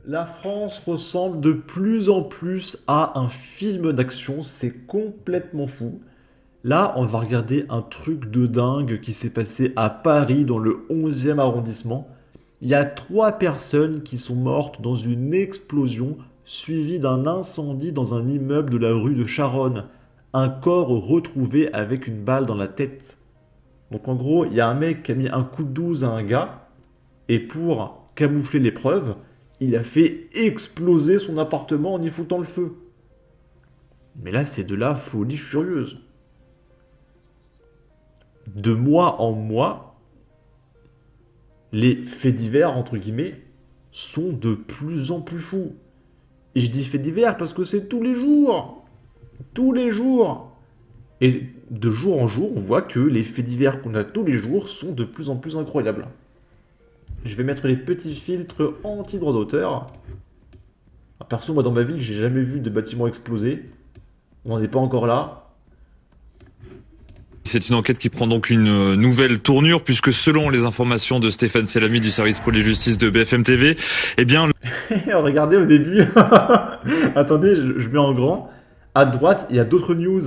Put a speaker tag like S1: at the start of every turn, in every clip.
S1: La France ressemble de plus en plus à un film d'action, c'est complètement fou. Là, on va regarder un truc de dingue qui s'est passé à Paris dans le 11e arrondissement. Il y a 3 personnes qui sont mortes dans une explosion suivie d'un incendie dans un immeuble de la rue de Charonne. Un corps retrouvé avec une balle dans la tête. Donc en gros, il y a un mec qui a mis un coup de 12 à un gars et pour camoufler les preuves, il a fait exploser son appartement en y foutant le feu. Mais là, c'est de la folie furieuse. De mois en mois, les faits divers, entre guillemets, sont de plus en plus fous. Et je dis faits divers parce que c'est tous les jours. Tous les jours. Et de jour en jour, on voit que les faits divers qu'on a tous les jours sont de plus en plus incroyables. Je vais mettre les petits filtres anti-droit d'auteur. Perso, moi dans ma ville, j'ai jamais vu de bâtiment exploser. On n'en est pas encore là.
S2: C'est une enquête qui prend donc une nouvelle tournure puisque selon les informations de Stéphane Selamy du service police-justice de BFM TV, eh bien...
S1: Regardez au début. Attendez, je mets en grand. À droite, il y a d'autres news.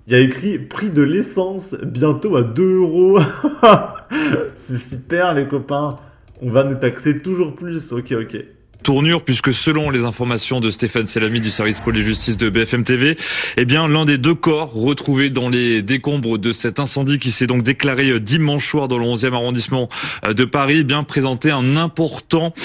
S1: Il y a écrit prix de l'essence bientôt à 2 euros. C'est super les copains. On va nous taxer toujours plus. Ok, ok.
S2: Tournure puisque selon les informations de Stéphane Selamy du service police-justice de BFM TV, eh bien l'un des 2 corps retrouvés dans les décombres de cet incendie qui s'est donc déclaré dimanche soir dans le 11e arrondissement de Paris, eh bien présentait un important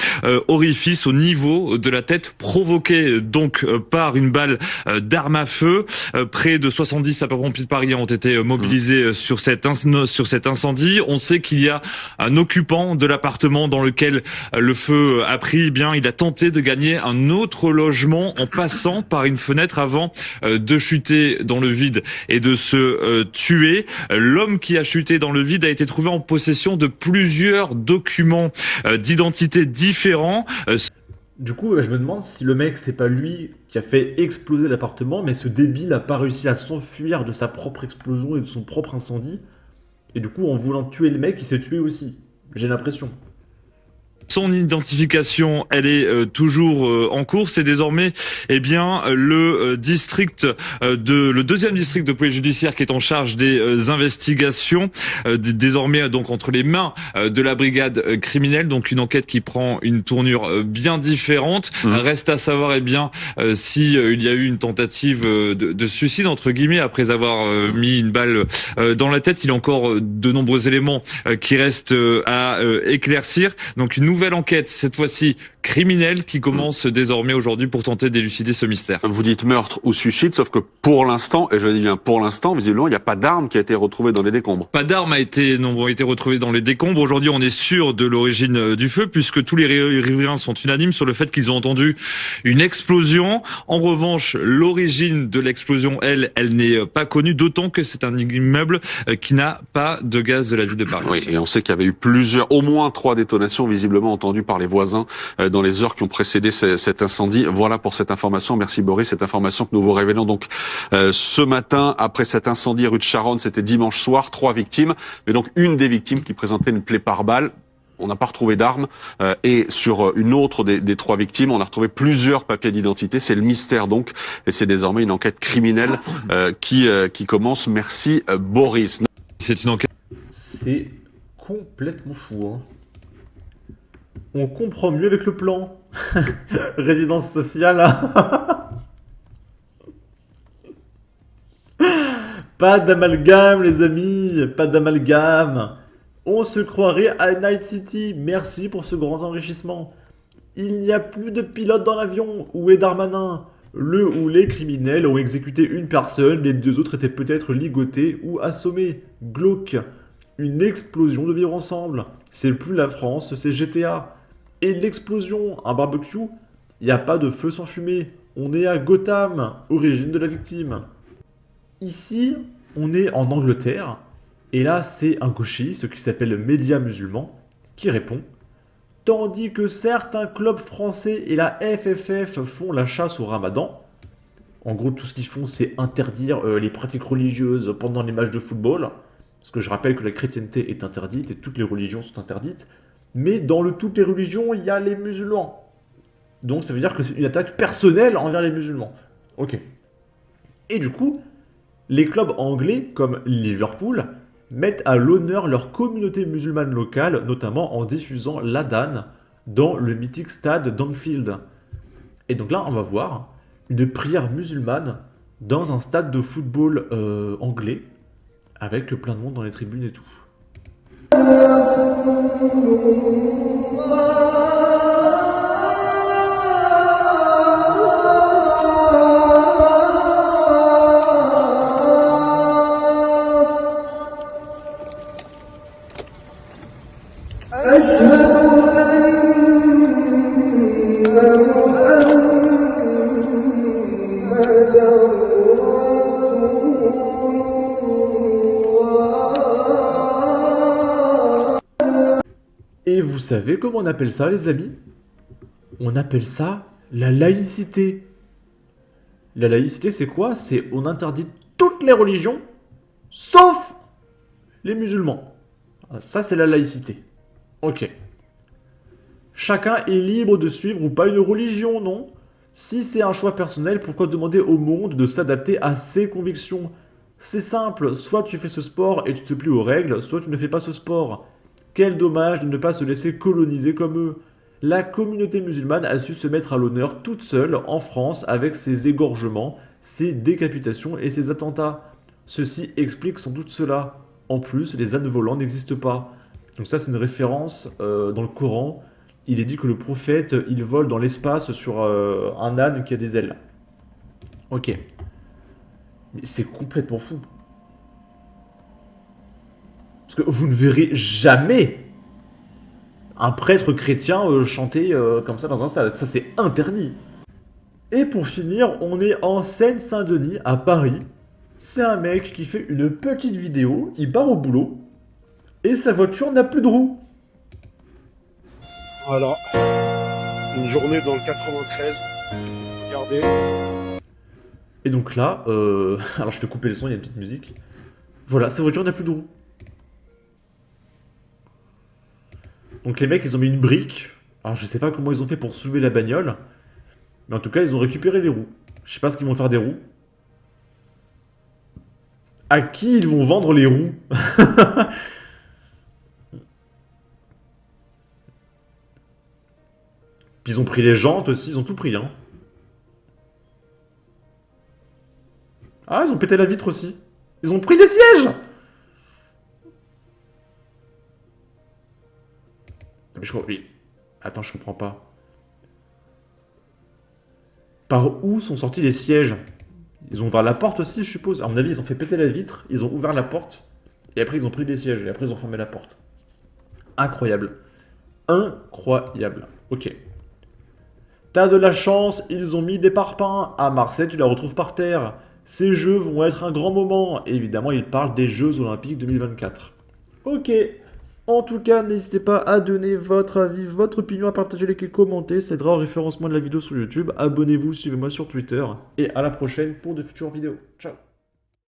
S2: orifice au niveau de la tête provoqué donc par une balle d'arme à feu. Près de 70 sapeurs-pompiers de Paris ont été mobilisés sur cet incendie. On sait qu'il y a un occupant de l'appartement dans lequel le feu a pris, eh bien il a tenté de gagner un autre logement en passant par une fenêtre avant de chuter dans le vide et de se tuer. L'homme qui a chuté dans le vide a été trouvé en possession de plusieurs documents d'identité différents.
S1: Du coup, je me demande si le mec, c'est pas lui qui a fait exploser l'appartement, mais ce débile a pas réussi à s'enfuir de sa propre explosion et de son propre incendie. Et du coup, en voulant tuer le mec, il s'est tué aussi. J'ai l'impression.
S2: Son identification, elle est toujours en cours. C'est désormais, eh bien, le le deuxième district de police judiciaire qui est en charge des investigations. Désormais, donc, entre les mains de la brigade criminelle. Donc, une enquête qui prend une tournure bien différente. Reste à savoir, eh bien, si il y a eu une tentative de suicide entre guillemets après avoir mis une balle dans la tête. Il y a encore de nombreux éléments qui restent à éclaircir. Donc, une nouvelle enquête, cette fois-ci criminelle, qui commence désormais aujourd'hui pour tenter d'élucider ce mystère.
S3: Vous dites meurtre ou suicide, sauf que pour l'instant, et je dis bien pour l'instant, visiblement, il n'y a pas d'arme qui a été retrouvée dans les décombres.
S2: Pas d'armes ont été retrouvées dans les décombres. Aujourd'hui, on est sûr de l'origine du feu, puisque tous les riverains sont unanimes sur le fait qu'ils ont entendu une explosion. En revanche, l'origine de l'explosion, elle n'est pas connue, d'autant que c'est un immeuble qui n'a pas de gaz de la ville de Paris.
S3: Oui, et on sait qu'il y avait eu au moins 3 détonations visiblement entendues par les voisins dans les heures qui ont précédé cet incendie. Voilà pour cette information. Merci Boris. Cette information que nous vous révélons donc ce matin après cet incendie rue de Charonne, c'était dimanche soir, 3 victimes, mais donc une des victimes qui présentait une plaie par balle. On n'a pas retrouvé d'armes et sur une autre des 3 victimes, on a retrouvé plusieurs papiers d'identité. C'est le mystère donc, et c'est désormais une enquête criminelle qui commence. Merci Boris.
S2: C'est une enquête.
S1: C'est complètement fou, hein. On comprend mieux avec le plan. Résidence sociale. Pas d'amalgame, les amis. Pas d'amalgame. On se croirait à Night City. Merci pour ce grand enrichissement. Il n'y a plus de pilote dans l'avion. Où est Darmanin? Le ou les criminels ont exécuté une personne. Les 2 autres étaient peut-être ligotés ou assommés. Glauque. Une explosion de vivre ensemble. C'est plus la France, c'est GTA. Et l'explosion, un barbecue, il n'y a pas de feu sans fumée. On est à Gotham, origine de la victime. Ici, on est en Angleterre, et là, c'est un gauchiste qui s'appelle Média Musulman qui répond. Tandis que certains clubs français et la FFF font la chasse au ramadan, en gros, tout ce qu'ils font, c'est interdire les pratiques religieuses pendant les matchs de football, parce que je rappelle que la chrétienté est interdite et toutes les religions sont interdites. Mais dans toutes les religions, il y a les musulmans. Donc ça veut dire que c'est une attaque personnelle envers les musulmans. Ok. Et du coup, les clubs anglais, comme Liverpool, mettent à l'honneur leur communauté musulmane locale, notamment en diffusant l'adhan dans le mythique stade d'Anfield. Et donc là, on va voir une prière musulmane dans un stade de football anglais, avec plein de monde dans les tribunes et tout. Et vous savez comment on appelle ça, les amis? On appelle ça la laïcité. La laïcité, c'est quoi? C'est on interdit toutes les religions, sauf les musulmans. Ça, c'est la laïcité. Ok. Chacun est libre de suivre ou pas une religion, non? Si c'est un choix personnel, pourquoi demander au monde de s'adapter à ses convictions? C'est simple, soit tu fais ce sport et tu te plies aux règles, soit tu ne fais pas ce sport. Quel dommage de ne pas se laisser coloniser comme eux. La communauté musulmane a su se mettre à l'honneur toute seule en France avec ses égorgements, ses décapitations et ses attentats. Ceci explique sans doute cela. En plus, les ânes volants n'existent pas. Donc ça, c'est une référence dans le Coran. Il est dit que le prophète, il vole dans l'espace sur un âne qui a des ailes. Ok. Mais c'est complètement fou. Parce que vous ne verrez jamais un prêtre chrétien chanter comme ça dans un stade. Ça, c'est interdit. Et pour finir, on est en Seine-Saint-Denis, à Paris. C'est un mec qui fait une petite vidéo, il part au boulot, et sa voiture n'a plus de roues.
S4: Voilà. Une journée dans le 93. Regardez.
S1: Et donc là, alors je vais couper le son, il y a une petite musique. Voilà, sa voiture n'a plus de roues. Donc les mecs, ils ont mis une brique. Alors je sais pas comment ils ont fait pour soulever la bagnole. Mais en tout cas, ils ont récupéré les roues. Je sais pas ce qu'ils vont faire des roues. À qui ils vont vendre les roues? Puis ils ont pris les jantes aussi, ils ont tout pris, hein. Ah, ils ont pété la vitre aussi. Ils ont pris des sièges! Mais je crois... Oui. Attends, je comprends pas. Par où sont sortis les sièges? Ils ont ouvert la porte aussi, je suppose. À mon avis, ils ont fait péter la vitre, ils ont ouvert la porte, et après ils ont pris des sièges, et après ils ont fermé la porte. Incroyable. Incroyable. Ok. T'as de la chance, ils ont mis des parpaings. À Marseille, tu la retrouves par terre. Ces jeux vont être un grand moment. Et évidemment, ils parlent des Jeux Olympiques 2024. Ok. En tout cas, n'hésitez pas à donner votre avis, votre opinion, à partager, liker, commenter. Ça aidera au référencement de la vidéo sur YouTube. Abonnez-vous, suivez-moi sur Twitter. Et à la prochaine pour de futures vidéos. Ciao.